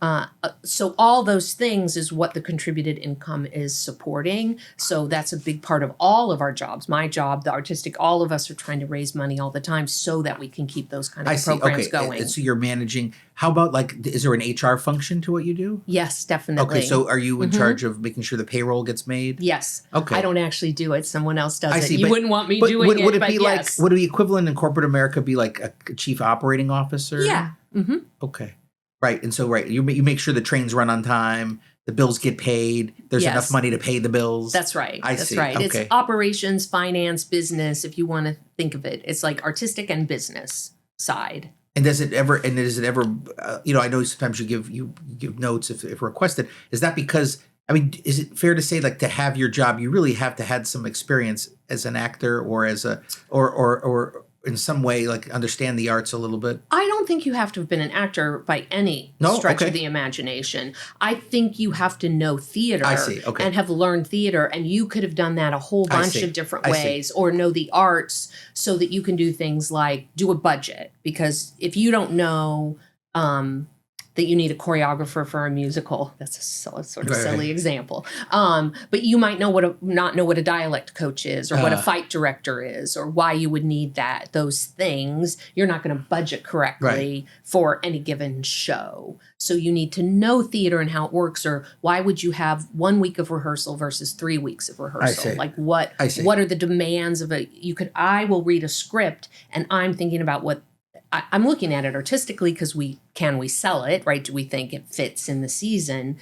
all those things is what the contributed income is supporting. So that's a big part of all of our jobs. My job, the artistic, all of us are trying to raise money all the time so that we can keep those kind of programs going.
So you're managing. How about is there an HR function to what you do?
Yes, definitely.
Okay, so are you in charge of making sure the payroll gets made?
Yes.
Okay.
I don't actually do it. Someone else does it.
See,
you wouldn't want me doing it,
would it
but
be
yes.
would the equivalent in corporate America be like a chief operating officer?
Yeah. Mm-hmm.
Okay. Right. And so, you make sure the trains run on time, the bills get paid, there's enough money to pay the bills.
That's right.
That's
see.
Right.
Okay. It's operations, finance, business, if you want to think of it. It's like artistic and business side.
And does it ever, I know sometimes you give notes if requested. Is that because, is it fair to say to have your job, you really have to have some experience as an actor or as or in some way understand the arts a little bit?
I don't think you have to have been an actor by any stretch of the imagination. I think you have to know theater and have learned theater, and you could have done that a whole bunch of different ways, or know the arts so that you can do things like do a budget. Because if you don't know that you need a choreographer for a musical, that's a sort of silly example. But you might not know what a dialect coach is, or what a fight director is, or why you would need those things. You're not going to budget correctly for any given show. So you need to know theater and how it works, or why would you have 1 week of rehearsal versus 3 weeks of rehearsal? What are the demands of I will read a script and I'm thinking about what I'm looking at it artistically because can we sell it, right? Do we think it fits in the season?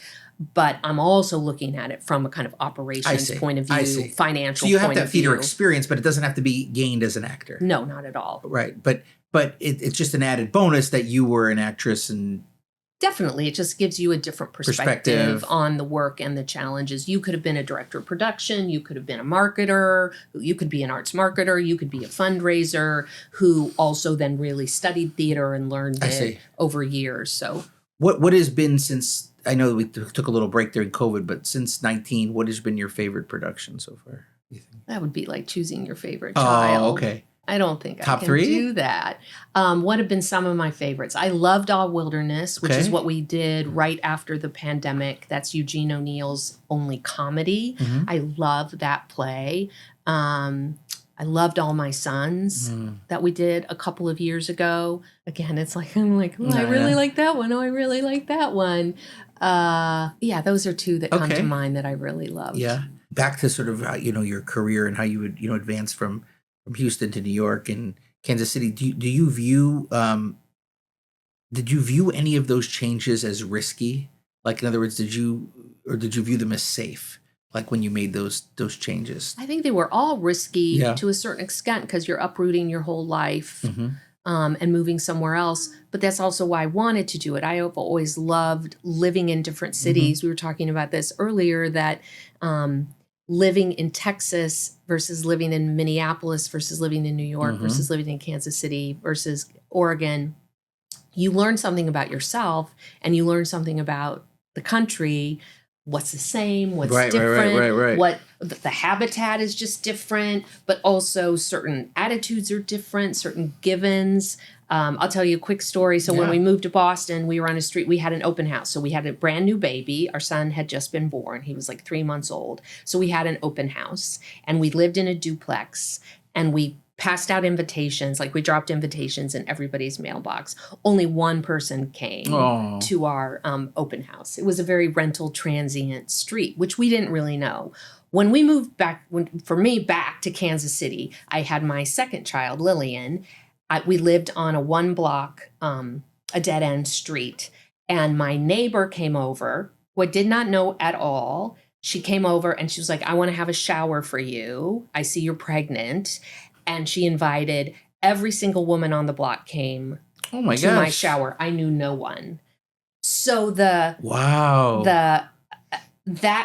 But I'm also looking at it from a kind of operations point of view, financial point of view. So
you have to have theater experience, but it doesn't have to be gained as an actor.
No, not at all.
Right. But it's just an added bonus that you were an actress and...
Definitely. It just gives you a different perspective on the work and the challenges. You could have been a director of production. You could have been a marketer. You could be an arts marketer. You could be a fundraiser who also then really studied theater and learned it over years. So
what has been since, I know we took a little break during COVID, but since 19, what has been your favorite production so far? You think?
That would be like choosing your favorite child.
Oh, okay.
I don't think
Top
I can
three?
do that. What have been some of my favorites? I loved All Wilderness, which is what we did right after the pandemic. That's Eugene O'Neill's only comedy. Mm-hmm. I loved that play. I loved All My Sons that we did a couple of years ago. Again, it's I really like that one. Oh, I really like that one. Those are two that come to mind that I really loved.
Yeah. Back to sort of, your career and how you would, advance from Houston to New York and Kansas City. Do you view did you view any of those changes as risky? In other words, did you view them as safe? When you made those changes?
I think they were all risky to a certain extent because you're uprooting your whole life and moving somewhere else. But that's also why I wanted to do it. I have always loved living in different cities. We were talking about this earlier, that living in Texas versus living in Minneapolis versus living in New York versus living in Kansas City versus Oregon, you learn something about yourself and you learn something about the country. What's the same, what's different,
right.
What the habitat is just different, but also certain attitudes are different, certain givens. I'll tell you a quick story. So when we moved to Boston, we were on a street, we had an open house. So we had a brand new baby. Our son had just been born. He was 3 months old. So we had an open house and we lived in a duplex and we passed out invitations. We dropped invitations in everybody's mailbox. Only one person came to our open house. It was a very rental transient street, which we didn't really know. When we moved back to Kansas City, I had my second child, Lillian. We lived on a 1 block, a dead end street. And my neighbor came over, who I did not know at all. She came over and she was like, I want to have a shower for you. I see you're pregnant. And she invited every single woman on the block came to my shower. I knew no one. So that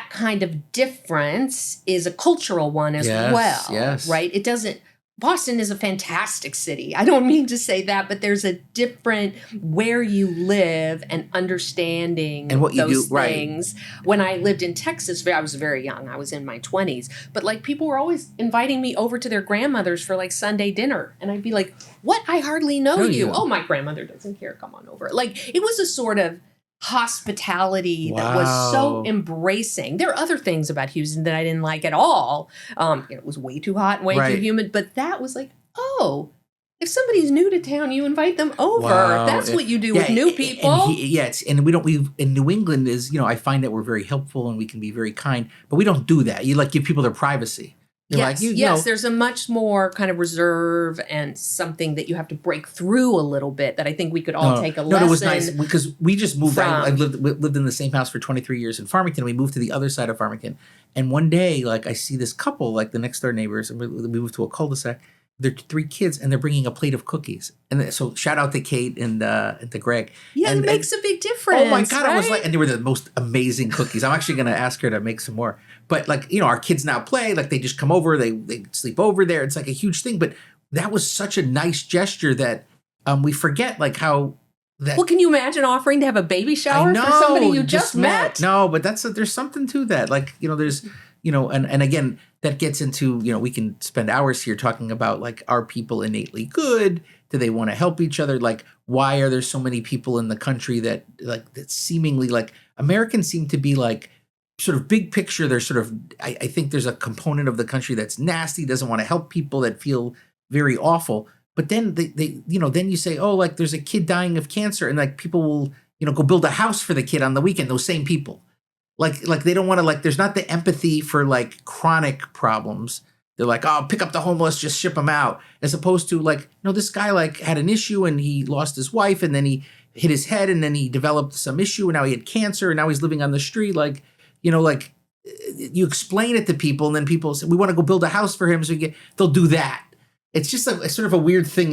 kind of difference is a cultural one as well, right? It doesn't, Boston is a fantastic city. I don't mean to say that, but there's a different where you live and understanding
and what you
those
do,
things. Right. When I lived in Texas, I was very young. I was in my 20s. But like people were always inviting me over to their grandmother's for like Sunday dinner. And I'd be like, what? I hardly know you. Oh, my grandmother doesn't care. Come on over. Like it was a sort of hospitality that was so embracing. There are other things about Houston that I didn't like at all. It was way too hot and way too humid, but that was like, oh, if somebody's new to town, you invite them over. That's what you do with new people.
And we in New England is, I find that we're very helpful and we can be very kind, but we don't do that. You like give people their privacy.
There's a much more kind of reserve and something that you have to break through a little bit that I think we could all take a lesson. No, it was nice
because we just moved. I lived in the same house for 23 years in Farmington. We moved to the other side of Farmington, and one day, like I see this couple, like the next door neighbors, and we moved to a cul-de-sac. They're 3 kids, and they're bringing a plate of cookies. And so, shout out to Kate and to Greg.
Yeah, it makes a big difference.
Oh my God,
right?
I was like, and they were the most amazing cookies. I'm actually going to ask her to make some more. But like, our kids now play. Like they just come over, they sleep over there. It's like a huge thing. But that was such a nice gesture that we forget like how.
Well, can you imagine offering to have a baby shower for somebody you just met?
No, but there's something to that. Like there's. And again, that gets into, we can spend hours here talking about like, are people innately good? Do they want to help each other? Like, why are there so many people in the country that seemingly like Americans seem to be like sort of big picture. They're sort of, I think there's a component of the country that's nasty, doesn't want to help people, that feel very awful. But then they then you say, oh, like there's a kid dying of cancer, and like people will, go build a house for the kid on the weekend. Those same people. Like they don't want to, like, there's not the empathy for like chronic problems. They're like, oh, pick up the homeless, just ship them out. As opposed to like, this guy like had an issue and he lost his wife and then he hit his head and then he developed some issue and now he had cancer and now he's living on the street. Like, like you explain it to people and then people say, we want to go build a house for him. So they'll do that. It's just a sort of a weird thing,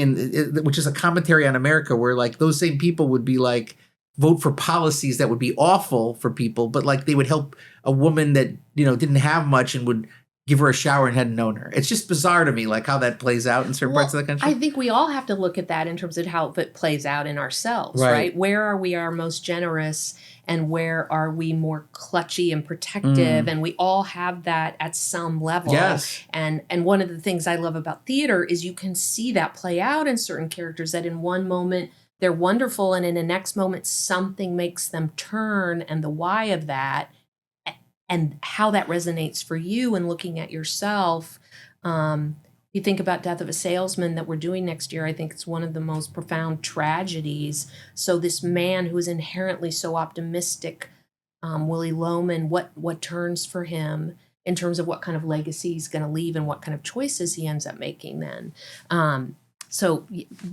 which is a commentary on America where like those same people would be like, vote for policies that would be awful for people, but like they would help a woman that, didn't have much and would give her a shower and hadn't known her. It's just bizarre to me, like how that plays out in certain parts of the country.
I think we all have to look at that in terms of how it plays out in ourselves, right? Where are we our most generous and where are we more clutchy and protective? And we all have that at some level.
Yes.
And one of the things I love about theater is you can see that play out in certain characters, that in one moment they're wonderful, and in the next moment, something makes them turn, and the why of that, and how that resonates for you and looking at yourself. You think about Death of a Salesman that we're doing next year. I think it's one of the most profound tragedies. So this man who is inherently so optimistic, Willie Loman, what turns for him in terms of what kind of legacy he's going to leave and what kind of choices he ends up making then. So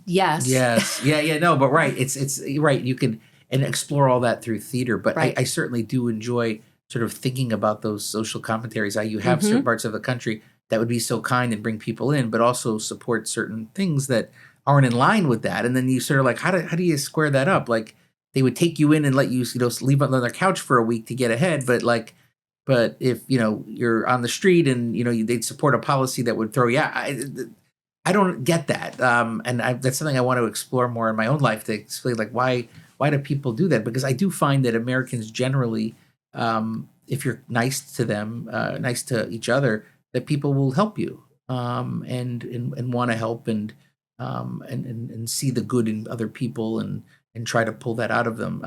yes.
Yeah. No, but right. It's right. You can and explore all that through theater. But right. I certainly do enjoy sort of thinking about those social commentaries. You have certain parts of the country that would be so kind and bring people in, but also support certain things that aren't in line with that. And then you sort of like, how do you square that up? Like they would take you in and let you, leave on their couch for a week to get ahead. But if, you're on the street and, they'd support a policy that would throw you out. I don't get that. That's something I want to explore more in my own life, to explain like why do people do that? Because I do find that Americans generally, if you're nice to them, nice to each other, that people will help you and want to help and see the good in other people and try to pull that out of them.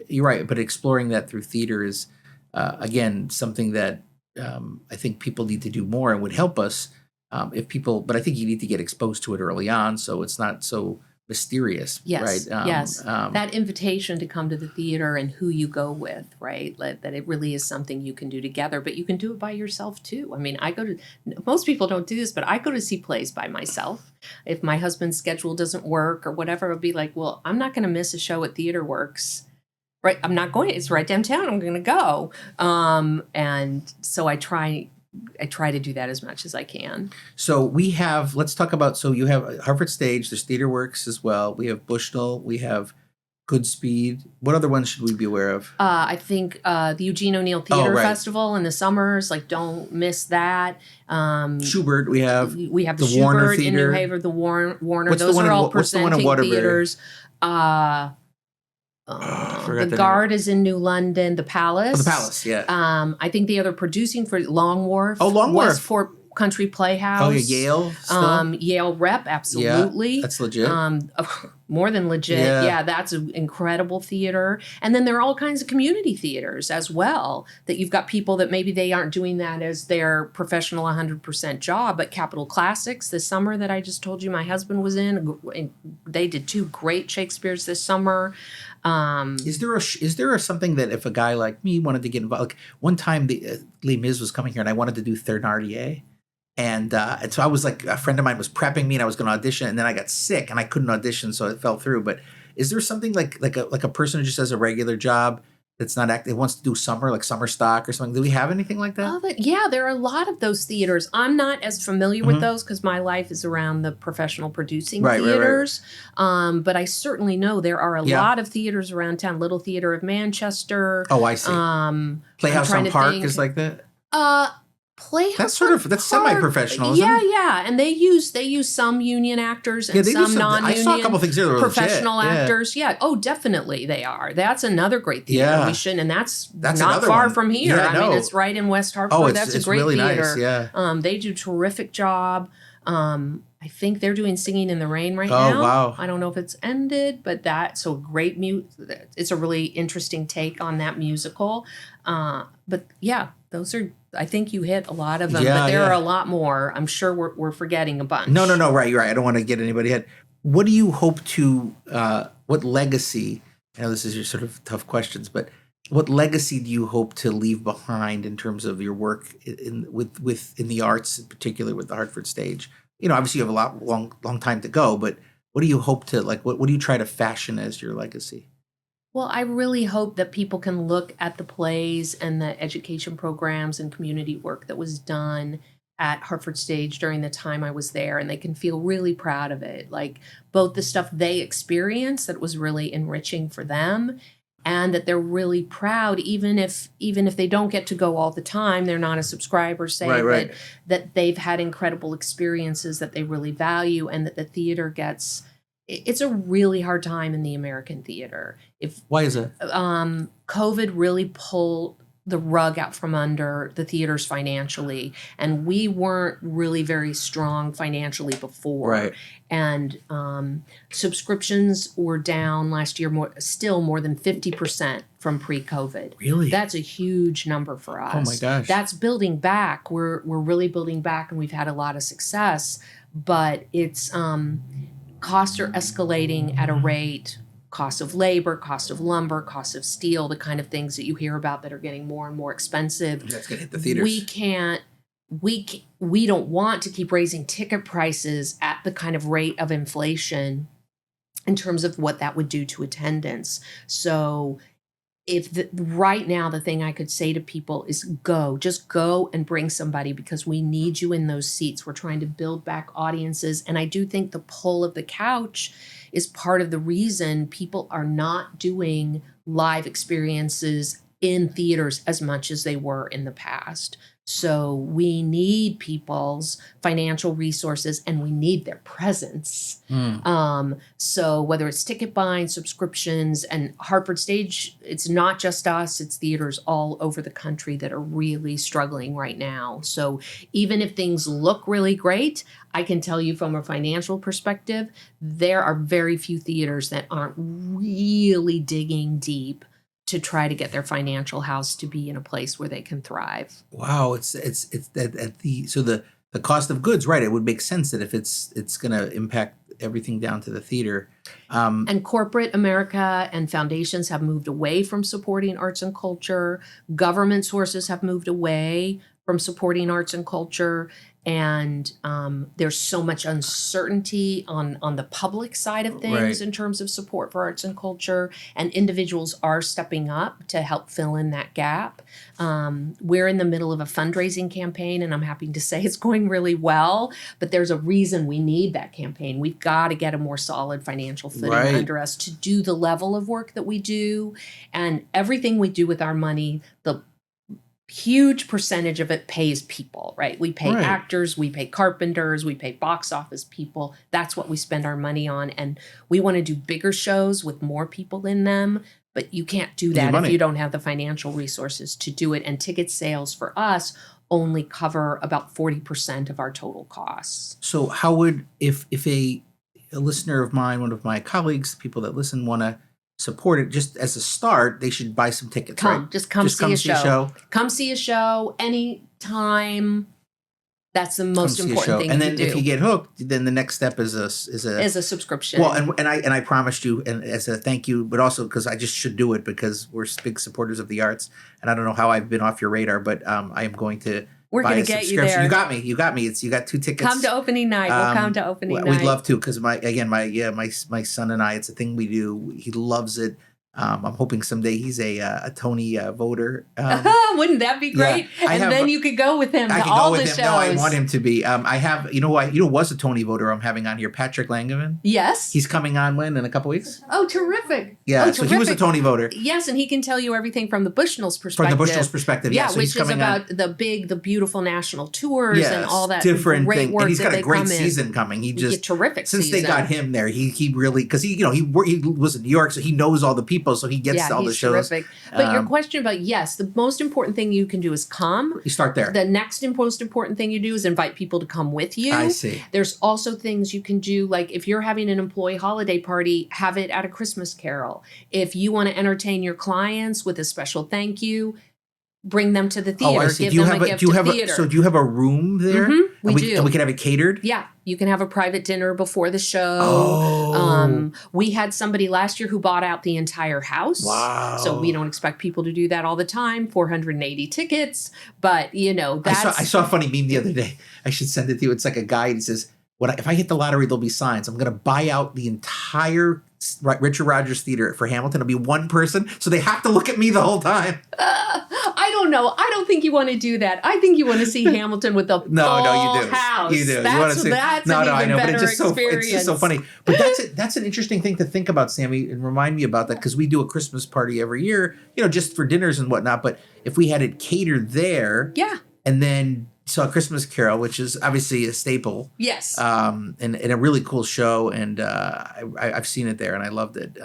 You're right, but exploring that through theater is again something that I think people need to do more and would help us. But I think you need to get exposed to it early on, so it's not so mysterious.
Yes,
right?
Yes. That invitation to come to the theater and who you go with, right? That it really is something you can do together, but you can do it by yourself too. I mean, most people don't do this, but I go to see plays by myself. If my husband's schedule doesn't work or whatever, I'll be like, well, I'm not going to miss a show at Theater Works. Right? I'm not going. It's right downtown. I'm going to go. And so I try to do that as much as I can.
So let's talk about, so you have Hartford Stage, there's Theater Works as well. We have Bushnell, we have Goodspeed. What other ones should we be aware of?
I think the Eugene O'Neill Theater Festival in the summers. Like, don't miss that.
Schubert, we have
the Schubert
Warner Theater
in New Haven, the Warner.
What's
Those are all presenting
theaters.
The Guard is in New London. The Palace.
The Palace, yeah.
I think the other producing for Long Wharf.
Long Wharf.
Westport Country Playhouse.
Oh, yeah, Yale still?
Yale Rep, absolutely.
Yeah, that's legit.
More than legit. Yeah, that's an incredible theater. And then there are all kinds of community theaters as well, that you've got people that maybe they aren't doing that as their professional 100% job, but Capitol Classics this summer that I just told you my husband was in, they did 2 great Shakespeares this summer.
Is there something that if a guy like me wanted to get involved, like one time the Les Mis was coming here and I wanted to do Thénardier. And so I was like, a friend of mine was prepping me and I was going to audition, and then I got sick and I couldn't audition, so it fell through. But is there something like a person who just has a regular job that's not active, wants to do summer, like summer stock or something? Do we have anything like that?
Yeah, there are a lot of those theaters. I'm not as familiar with those because my life is around the professional producing theaters. Right. But I certainly know there are a lot of theaters around town. Little Theater of Manchester.
Oh, I see. Playhouse on Park is like that?
Playhouse
that's semi-professional, isn't it?
Yeah, and they use some union actors and some non-union.
I saw a couple things there that were
professional
legit.
actors. Yeah. Oh, definitely they are. That's another great theater.
Yeah.
We shouldn't, and that's not far from here.
Yeah,
I mean, it's right in West Hartford.
Oh,
that's a great
really
theater.
Nice. Yeah.
They do a terrific job. I think they're doing Singing in the Rain now.
Oh, wow.
I don't know if it's ended, but so great it's a really interesting take on that musical. But yeah, those are, I think you hit a lot of them, but there are a lot more. I'm sure we're forgetting a bunch.
No, right, you're right. I don't want to get anybody ahead. What do you hope to, what legacy, I know this is your sort of tough questions, but what legacy do you hope to leave behind in terms of your work in the arts, in particular with the Hartford Stage? You know, obviously you have a long time to go, but what do you hope to, like, what do you try to fashion as your legacy?
Well, I really hope that people can look at the plays and the education programs and community work that was done at Hartford Stage during the time I was there, and they can feel really proud of it. Like, both the stuff they experienced that was really enriching for them, and that they're really proud, even if they don't get to go all the time, they're not a subscriber, say, that they've had incredible experiences that they really value, and that the theater gets. It's a really hard time in the American theater.
Why is it?
COVID really pulled the rug out from under the theaters financially, and we weren't really very strong financially before.
Right.
And subscriptions were down last year more than 50% from pre-COVID.
Really?
That's a huge number for us.
Oh my gosh.
That's building back. We're really building back, and we've had a lot of success, but it's costs are escalating at a rate, cost of labor, cost of lumber, cost of steel, the kind of things that you hear about that are getting more and more expensive.
That's going to hit the theaters.
We don't want to keep raising ticket prices at the kind of rate of inflation in terms of what that would do to attendance. So right now, the thing I could say to people is just go and bring somebody, because we need you in those seats. We're trying to build back audiences. And I do think the pull of the couch is part of the reason people are not doing live experiences in theaters as much as they were in the past. So we need people's financial resources, and we need their presence. So whether it's ticket buying, subscriptions, and Hartford Stage, it's not just us, it's theaters all over the country that are really struggling right now. So even if things look really great, I can tell you from a financial perspective, there are very few theaters that aren't really digging deep to try to get their financial house to be in a place where they can thrive.
Wow, it's the cost of goods, right? It would make sense that if it's going to impact everything down to the theater.
And corporate America and foundations have moved away from supporting arts and culture. Government sources have moved away from supporting arts and culture. And there's so much uncertainty on the public side of things in terms of support for arts and culture. And individuals are stepping up to help fill in that gap. We're in the middle of a fundraising campaign, and I'm happy to say it's going really well. But there's a reason we need that campaign. We've got to get a more solid financial footing under us to do the level of work that we do. And everything we do with our money, the huge percentage of it pays people, right? We pay actors, we pay carpenters, we pay box office people. That's what we spend our money on. And we want to do bigger shows with more people in them. But you can't do that if you don't have the financial resources to do it. And ticket sales for us only cover about 40% of our total costs.
So how would, if a listener of mine, one of my colleagues, people that listen, want to support it, just as a start, they should buy some tickets, right?
Just come see a show. Come see a show anytime. That's the most important thing.
And then if you get hooked, then the next step is a
subscription.
Well, and I promised you, and as a thank you, but also because I just should do it because we're big supporters of the arts, and I don't know how I've been off your radar, but I am going to.
We're going to get you there.
You got me. You got 2 tickets.
Come to opening night. We'll come to opening night.
We'd love to because my son and I, it's a thing we do. He loves it. I'm hoping someday he's a Tony voter.
Wouldn't that be great? Yeah, then you could go with him to all the shows.
No, I want him to be. I have, was a Tony voter I'm having on here, Patrick Langevin.
Yes.
He's coming on when? In a couple weeks?
Oh, terrific.
Yeah, so he was a Tony voter.
Yes, and he can tell you everything from the Bushnell's perspective.
From the Bushnell's perspective, yeah. So
which is about the beautiful national tours and all that different great thing. Work.
And he's got a great season coming. He just
terrific
since
season.
They got him there. He really, because he was in New York, so he knows all the people, so he gets all the shows.
Terrific. But your question about, the most important thing you can do is come.
You start there.
The next most important thing you do is invite people to come with you.
I see.
There's also things you can do, like if you're having an employee holiday party, have it at a Christmas Carol. If you want to entertain your clients with a special thank you, bring them to the theater.
Oh, I see.
Give them a gift to theater.
So do you have a room there?
Mm-hmm, we do.
And we can have it catered?
Yeah. You can have a private dinner before the show.
Oh.
We had somebody last year who bought out the entire house.
Wow.
So we don't expect people to do that all the time. 480 tickets. But, that's...
I saw a funny meme the other day. I should send it to you. It's like a guy that says, if I hit the lottery, there'll be signs. I'm going to buy out the entire Richard Rogers Theater for Hamilton. It'll be one person. So they have to look at me the whole time.
I don't know. I don't think you want to do that. I think you want to see Hamilton with a full
you do.
house.
You do.
That's,
you want to see,
that's an even better experience.
It's just so funny. But that's an interesting thing to think about, Sammy, and remind me about that, because we do a Christmas party every year, just for dinners and whatnot. But if we had it catered there, and then saw A Christmas Carol, which is obviously a staple.
Yes.
And a really cool show, and I've seen it there, and I loved it.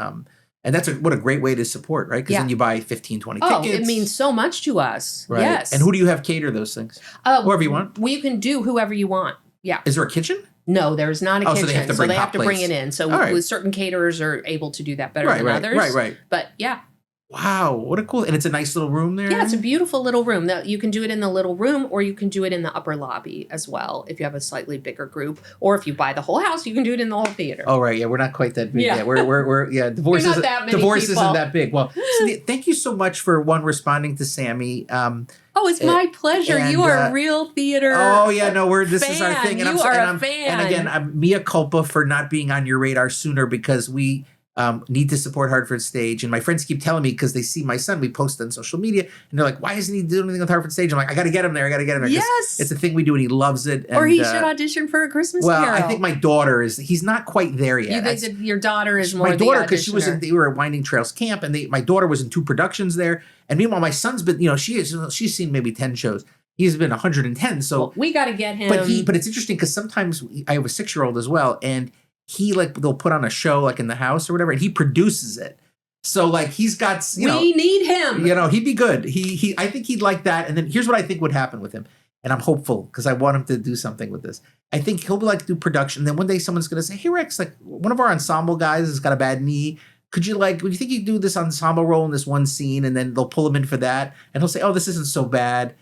And what a great way to support, right? Because then you buy 15, 20 tickets.
Oh, it means so much to us.
Right.
Yes.
And who do you have cater those things? Whoever you want?
You can do whoever you want. Yeah.
Is there a kitchen?
No, there's not a kitchen.
So they have to bring
it in. So certain caterers are able to do that better than others.
Right.
But yeah.
Wow, what a cool... And it's a nice little room there?
Yeah, it's a beautiful little room. You can do it in the little room, or you can do it in the upper lobby as well, if you have a slightly bigger group. Or if you buy the whole house, you can do it in the whole theater.
Oh, right. Yeah, we're not quite that big yet. We're divorce isn't that big. Well, Cynthia, thank you so much for, responding to Sammy.
It's my pleasure. You are a real theater
this is our thing.
And you are a fan.
And again, I'm mea culpa for not being on your radar sooner, because we... need to support Hartford Stage. And my friends keep telling me, because they see my son, we post on social media, and they're like, why isn't he doing anything with Hartford Stage? I'm like, I got to get him there.
Yes.
It's a thing we do, and he loves it.
Or he should audition for A Christmas Carol.
Well, I think my daughter he's not quite there yet.
You think your daughter is more
my daughter, because they were at Winding Trails Camp, and my daughter was in 2 productions there. And meanwhile, my son's been, she's seen maybe 10 shows. He's been 110. So
we got to get him.
But it's interesting, because sometimes I have a 6-year-old as well, and they'll put on a show in the house or whatever, and he produces it. So he's got,
we need him.
He'd be good. I think he'd like that. And then here's what I think would happen with him. And I'm hopeful, because I want him to do something with this. I think he'll do production. Then one day someone's going to say, hey, Rex, one of our ensemble guys has got a bad knee. Could you would you think you'd do this ensemble role in this one scene? And then they'll pull him in for that. And he'll say, oh, this isn't so bad.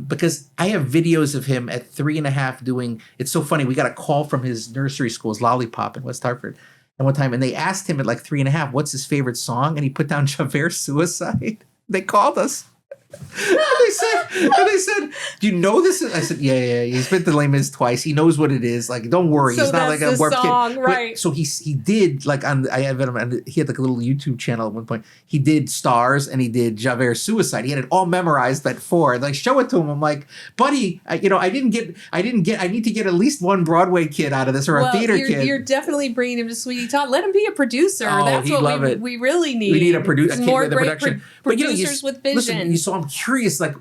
Because I have videos of him at 3.5 doing, it's so funny. We got a call from his nursery school, his Lollipop in West Hartford. And one time, and they asked him at 3.5, what's his favorite song? And he put down Javert's Suicide. They called us. They said, And they said, "Do you know this?" I said, "Yeah. He's been to Les Mis twice. He knows what it is. Like, don't worry.
So
he's not like a warped
song,
kid."
Right.
But, so he did like I have him, and he had like a little YouTube channel at one point. He did Stars and he did Javert's Suicide. He had it all memorized at 4. And like, show it to him. I'm like, buddy, I need to get at least one Broadway kid out of this, or a theater kid.
You're definitely bringing him to Sweeney Todd. Let him be a producer.
Oh,
That's what we really need.
We need a producer.
More great producers with vision.
Listen, so I'm curious, like,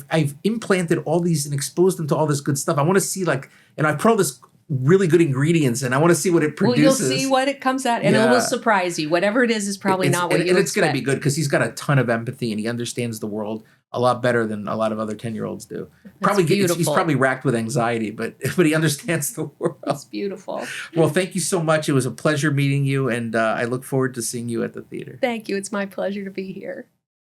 I've implanted all these and exposed them to all this good stuff. I want to see, like, I put all this really good ingredients and I want to see what it produces.
Well, you'll see what it comes out and it will surprise you. Whatever it is probably not what you expect.
It's going to be good because he's got a ton of empathy and he understands the world a lot better than a lot of other 10-year-olds do. He's probably racked with anxiety, but he understands the world.
It's beautiful.
Well, thank you so much. It was a pleasure meeting you, and I look forward to seeing you at the theater.
Thank you. It's my pleasure to be here.